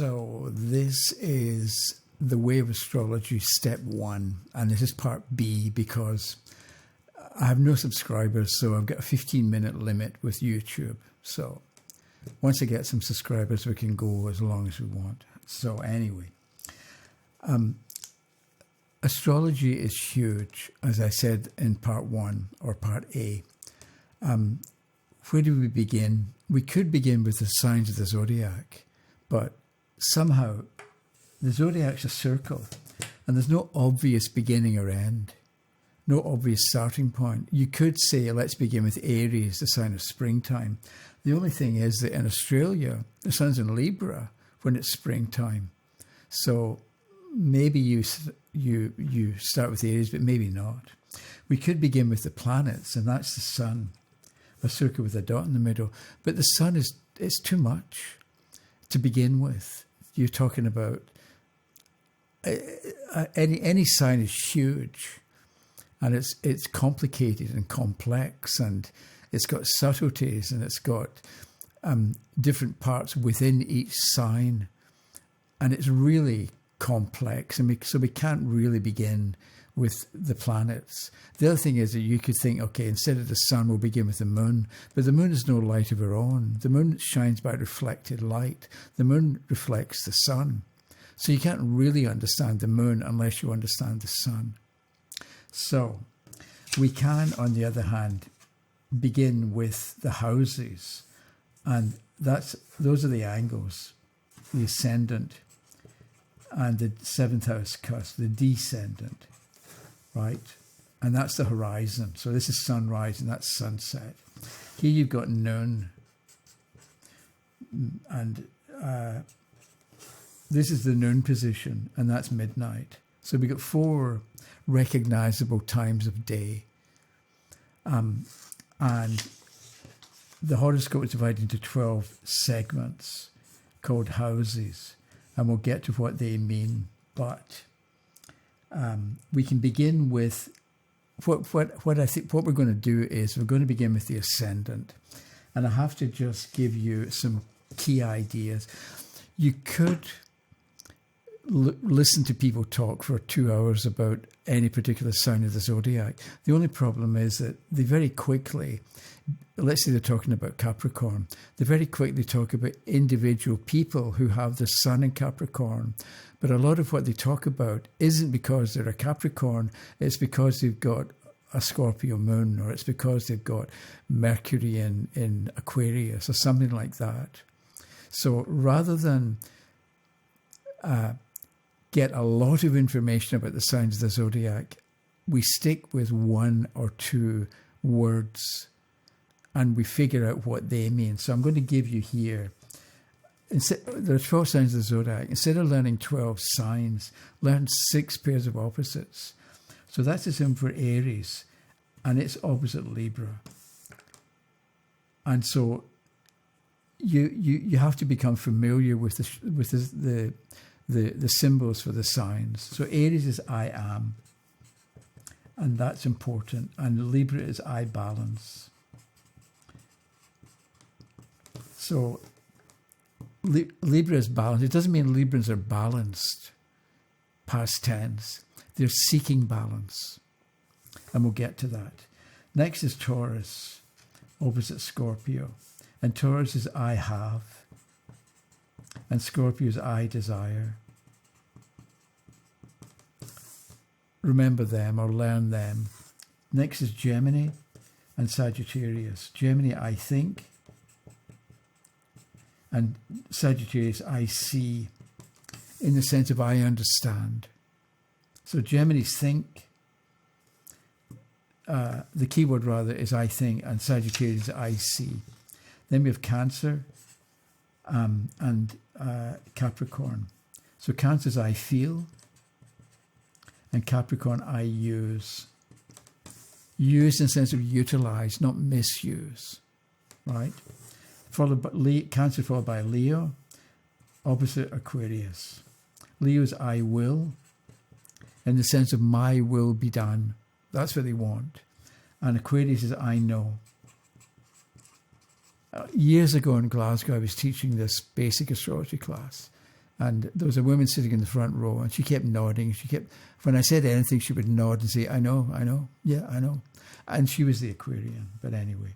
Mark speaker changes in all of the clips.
Speaker 1: So this is the way of astrology, step 1, and this is part B because I have no subscribers, so I've got a 15-minute limit with YouTube. So once I get some subscribers, we can go as long as we want. So anyway, astrology is huge, as I said in part 1 or part A. Where do we begin? We could begin with the signs of the zodiac, but somehow the zodiac's a circle and there's no obvious beginning or end, no obvious starting point. You could say, let's begin with Aries, the sign of springtime. The only thing is that in Australia, the sun's in Libra when it's springtime. So maybe you start with Aries, but maybe not. We could begin with the planets, and that's the sun, a circle with a dot in the middle. But the sun it's too much to begin with. You're talking about any sign is huge, and it's complicated and complex, and it's got subtleties, and it's got different parts within each sign, and it's really complex, and so we can't really begin with the planets. The other thing is that you could think, okay, instead of the sun, we'll begin with the moon, but the moon has no light of her own. The moon shines by reflected light. The moon reflects the sun. So you can't really understand the moon unless you understand the sun. So we can, on the other hand, begin with the houses, and those are the angles, the ascendant and the 7th house cusp, the descendant, right? And that's the horizon. So this is sunrise and that's sunset. Here you've got noon, and this is the noon position, and that's midnight. So we've got 4 recognizable times of day. And the horoscope is divided into 12 segments called houses, and we'll get to what they mean. But we can begin with what I think. What we're going to do is we're going to begin with the ascendant, and I have to just give you some key ideas. You could listen to people talk for 2 hours about any particular sign of the zodiac. The only problem is that they very quickly, let's say they're talking about Capricorn, they very quickly talk about individual people who have the sun in Capricorn. But a lot of what they talk about isn't because they're a Capricorn, it's because they've got a Scorpio moon, or it's because they've got Mercury in Aquarius or something like that. So rather than get a lot of information about the signs of the zodiac, we stick with 1 or 2 words and we figure out what they mean. So I'm going to give you here, there are 12 signs of the zodiac. Instead of learning 12 signs, learn 6 pairs of opposites. So that's the same for Aries, and it's opposite Libra. And so you have to become familiar with the symbols for the signs. So Aries is I am, and that's important. And Libra is I balance. So Libra is balanced. It doesn't mean Librans are balanced, past tense. They're seeking balance, and we'll get to that. Next is Taurus, opposite Scorpio. And Taurus is I have, and Scorpio is I desire. Remember them or learn them. Next is Gemini and Sagittarius. Gemini, I think, and Sagittarius, I see, in the sense of I understand. So Geminis think, the keyword rather is I think, and Sagittarius is I see. Then we have Cancer and Capricorn. So Cancer is I feel, and Capricorn I use. Use in the sense of utilize, not misuse, right? Followed by Cancer followed by Leo, opposite Aquarius. Leo is I will, in the sense of my will be done. That's what they want. And Aquarius is I know. Years ago in Glasgow, I was teaching this basic astrology class, And there was a woman sitting in the front row, and she kept nodding. When I said anything, she would nod and say, I know, yeah, I know. And she was the Aquarian, but anyway.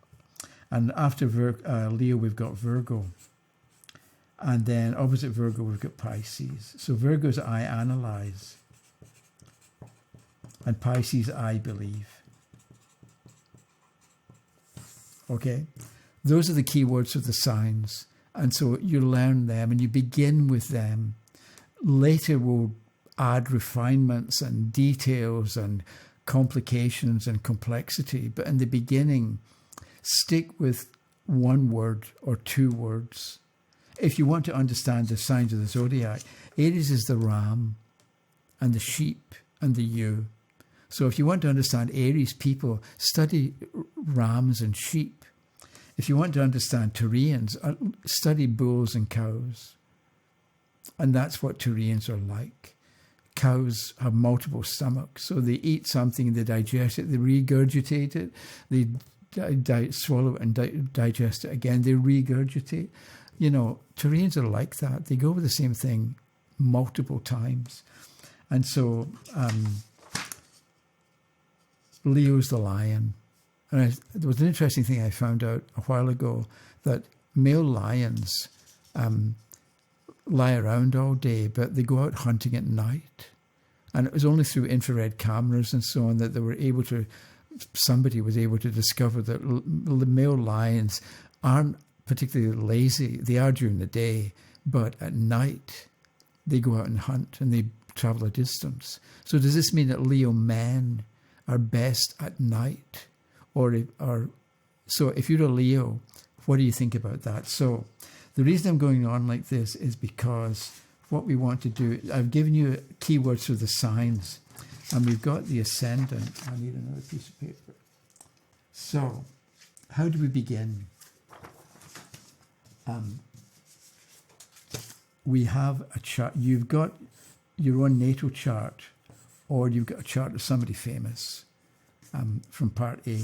Speaker 1: And after Leo, we've got Virgo. And then opposite Virgo, we've got Pisces. So Virgo's I analyze. And Pisces, I believe. Okay? Those are the key words of the signs. And so you learn them and you begin with them. Later we'll add refinements and details and complications and complexity. But in the beginning, stick with one word or two words. If you want to understand the signs of the zodiac, Aries is the ram and the sheep and the ewe. So if you want to understand Aries people, study rams and sheep. If you want to understand Taurians, study bulls and cows. And that's what Taurians are like. Cows have multiple stomachs, so they eat something, they digest it, they regurgitate it, they swallow it and digest it again, they regurgitate. You know, Taurians are like that. They go over the same thing multiple times. And so Leo's the lion. And there was an interesting thing I found out a while ago, that male lions lie around all day, but they go out hunting at night. And it was only through infrared cameras and so on that somebody was able to discover that the male lions aren't particularly lazy. They are during the day, but at night they go out and hunt and they travel a distance. So does this mean that Leo men are best at night? So if you're a Leo, what do you think about that? So the reason I'm going on like this is because what we want to do, I've given you keywords for the signs, and we've got the Ascendant. I need another piece of paper. So how do we begin? We have a chart. You've got your own natal chart, or you've got a chart of somebody famous from part A.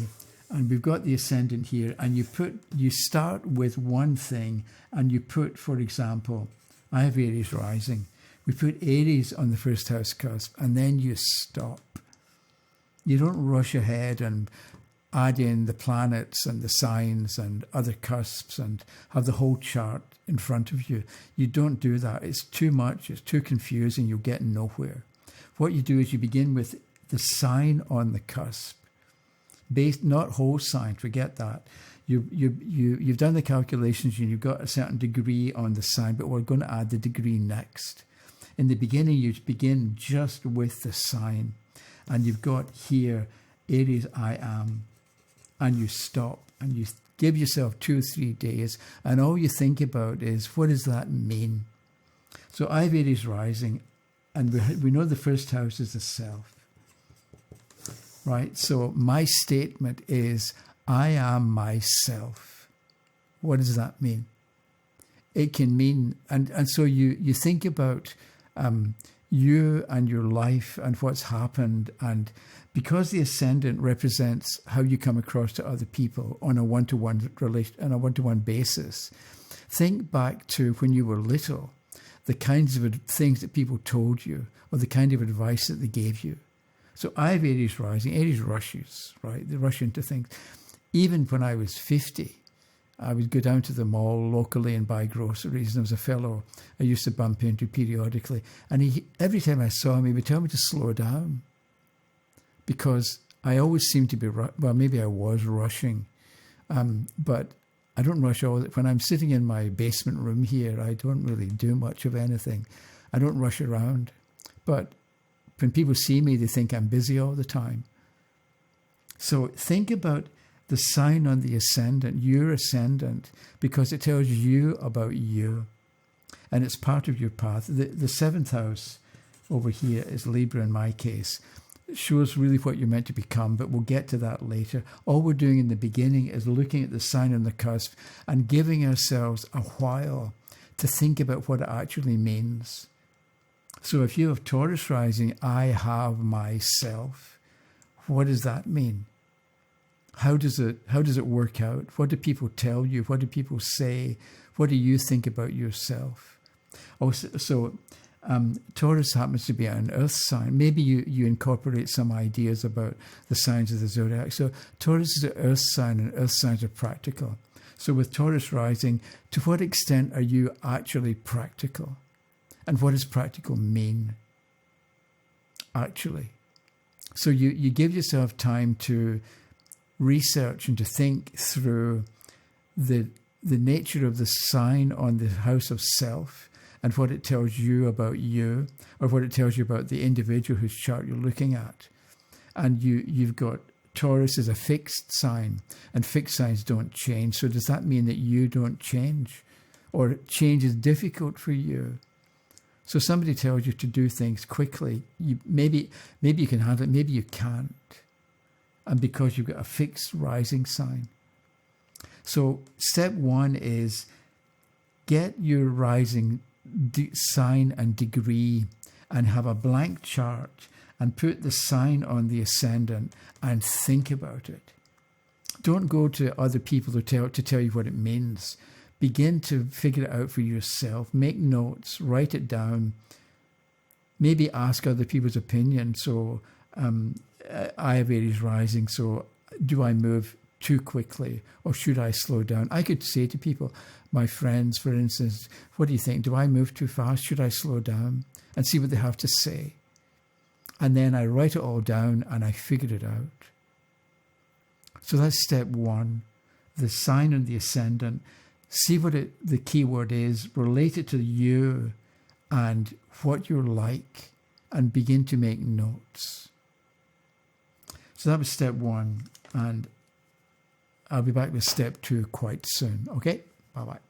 Speaker 1: And we've got the Ascendant here, and you start with one thing, and you put, for example, I have Aries rising. We put Aries on the first house cusp, and then you stop. You don't rush ahead and add in the planets and the signs and other cusps and have the whole chart in front of you. You don't do that. It's too much. It's too confusing. You'll get nowhere. What you do is you begin with the sign on the cusp. Based, not whole sign, forget that. You've done the calculations and you've got a certain degree on the sign, but we're going to add the degree next. In the beginning, you begin just with the sign, and you've got here Aries I am, and you stop and you give yourself 2 or 3 days, and all you think about is, what does that mean? So I have Aries rising, and we know the first house is the self. Right, so my statement is, I am myself. What does that mean? It can mean, and so you think about you and your life and what's happened, and because the Ascendant represents how you come across to other people on a one-to-one relation, on a one-to-one basis, think back to when you were little, the kinds of things that people told you, or the kind of advice that they gave you. So I have Aries rising. Aries rushes, right? They rush into things. Even when I was 50, I would go down to the mall locally and buy groceries. And there was a fellow I used to bump into periodically. And every time I saw him, he would tell me to slow down. Because I always seemed to be, well, maybe I was rushing. But I don't rush all. When I'm sitting in my basement room here, I don't really do much of anything. I don't rush around. But when people see me, they think I'm busy all the time. So think about the sign on the Ascendant, your Ascendant, because it tells you about you. And it's part of your path. The seventh house over here is Libra in my case. It shows really what you're meant to become, but we'll get to that later. All we're doing in the beginning is looking at the sign on the cusp and giving ourselves a while to think about what it actually means. So if you have Taurus rising, I have myself. What does that mean? How does it work out? What do people tell you? What do people say? What do you think about yourself? Also, Taurus happens to be an earth sign. Maybe you incorporate some ideas about the signs of the zodiac. So Taurus is an earth sign, and earth signs are practical. So with Taurus rising, to what extent are you actually practical? And what does practical mean, actually? So you give yourself time to research and to think through the nature of the sign on the house of self and what it tells you about you, or what it tells you about the individual whose chart you're looking at. And you've got Taurus as a fixed sign, and fixed signs don't change. So does that mean that you don't change, or change is difficult for you? So somebody tells you to do things quickly. Maybe you can handle it, maybe you can't. And because you've got a fixed rising sign. So step one is get your rising sign and degree and have a blank chart and put the sign on the ascendant and think about it. Don't go to other people to tell you what it means. Begin to figure it out for yourself. Make notes, write it down. Maybe ask other people's opinion. So I have Aries rising, so do I move too quickly or should I slow down? I could say to people, my friends, for instance, what do you think? Do I move too fast? Should I slow down? And see what they have to say. And then I write it all down and I figure it out. So that's step one, the sign and the ascendant. See what the key word is, relate it to you and what you're like, and begin to make notes. So that was step one, and I'll be back with step two quite soon. Okay? Bye-bye.